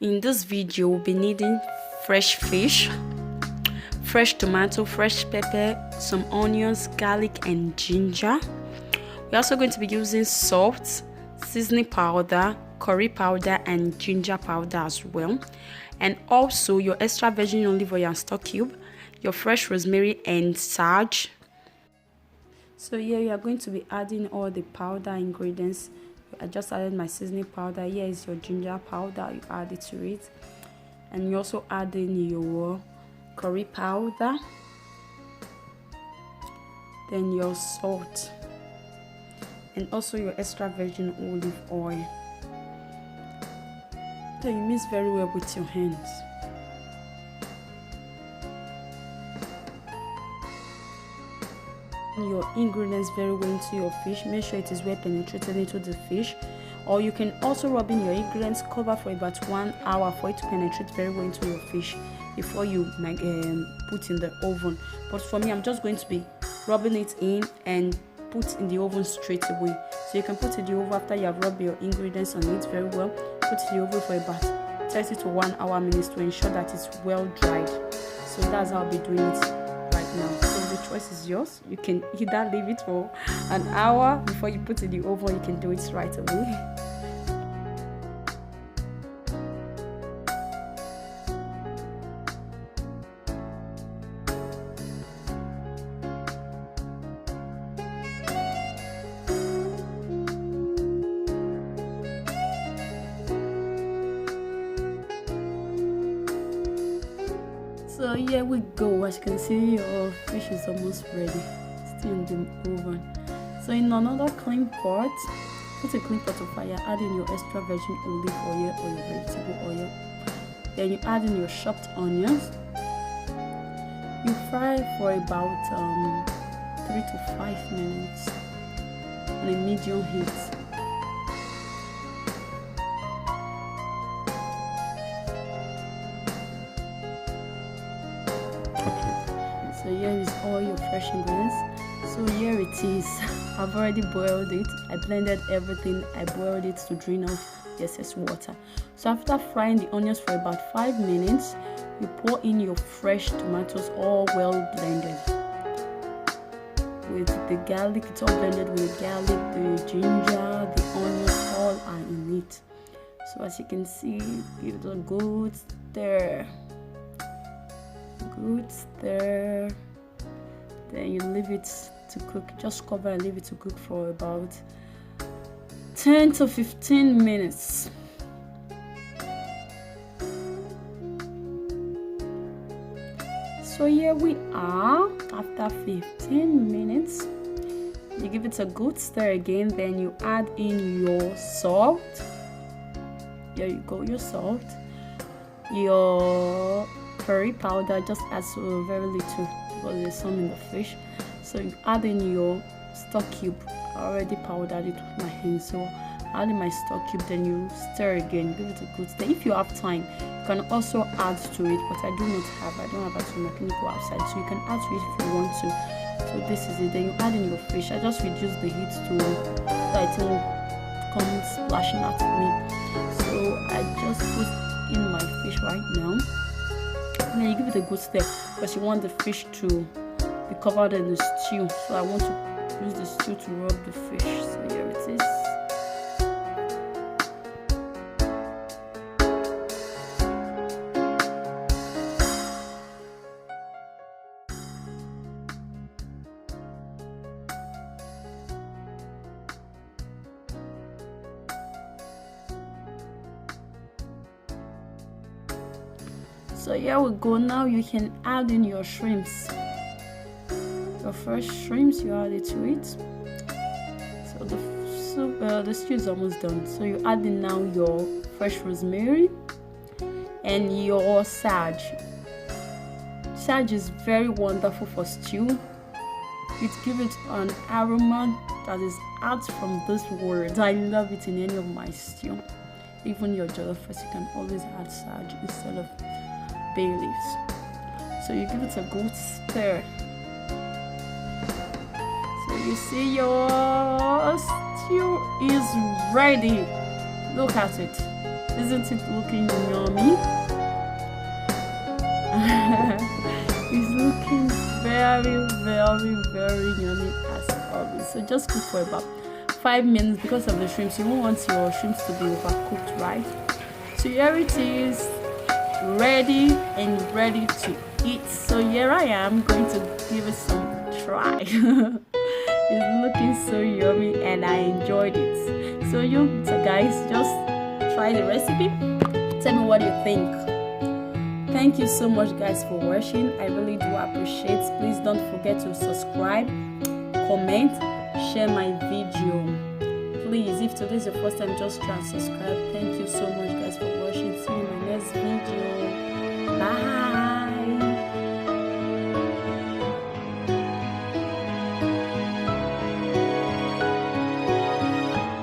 In this video, we'll be needing fresh fish, fresh tomato, fresh pepper, some onions, garlic and ginger. We're also going to be using salt, seasoning powder, curry powder and ginger powder as well, and also your extra virgin olive oil and stock cube, your fresh rosemary and sage. So here you are going to be adding all the powder ingredients. I just added my seasoning powder. Here is your ginger powder, you add it to it, and you also add in your curry powder, then your salt, and also your extra virgin olive oil. Then you mix very well with your hands. Your ingredients very well into your fish. Make sure it is well penetrated into the fish, or you can also rub in your ingredients, cover for about 1 hour for it to penetrate very well into your fish before you put in the oven. But for me, I'm just going to be rubbing it in and put in the oven straight away. So you can put it in the oven after you have rubbed your ingredients on it very well. Put it in the oven for about 30 to 1 hour minutes to ensure that it's well dried. So that's how I'll be doing it right now. So the choice is yours. You can either leave it for an hour before you put it in the oven. You can do it right away. So here we go. As you can see, your fish is almost ready. Still in the oven. So in another clean pot, put a clean pot of fire. Add in your extra virgin olive oil or your vegetable oil. Then you add in your chopped onions. You fry for about 3 to 5 minutes on a medium heat. So here is all your fresh ingredients. So here it is. I've already boiled it. I blended everything. I boiled it to drain off the excess water. So after frying the onions for about 5 minutes, you pour in your fresh tomatoes, all well blended. With the garlic, it's all blended with the garlic, the ginger, the onions, all are in it. So as you can see, give it a good stir. Good stir. Then you leave it to cook. Just cover and leave it to cook for about 10 to 15 minutes. So here we are after 15 minutes. You give it a good stir again. Then you add in your salt. Here you go, your salt, your curry powder. Just add so very little because there's some in the fish. So you add in your stock cube. I already powdered it with my hands, so add in my stock cube. Then you stir again, give it a good stir. If you have time, you can also add to it, but I don't have a mechanical outside, so you can add to it if you want to. So this is it. Then you add in your fish. I just reduce the heat to that it won't come splashing at me. So I just put in my fish right now. And then you give it a good stir because you want the fish to be covered in the stew. So I want to use the stew to rub the fish. So here it is. So here we go. Now you can add in your shrimps. Your fresh shrimps, you add it to it. So the stew is almost done. So you add in now your fresh rosemary and your sage. Sage is very wonderful for stew. It gives it an aroma that is out from this world. I love it in any of my stew. Even your jollof rice, you can always add sage instead of bay leaves. So you give it a good stir. So you see your stew is ready. Look at it. Isn't it looking yummy? It's looking very yummy as always. So just cook for about 5 minutes because of the shrimps. You won't want your shrimps to be overcooked, right? So here it is, ready and ready to eat. So here I am going to give it some try. It's looking so yummy and I enjoyed it. So you guys just try the recipe. Tell me what you think. Thank you so much guys for watching. I really do appreciate. Please don't forget to subscribe, comment, share my video. Please, if today is your first time, just try and subscribe. Thank you so much guys for watching.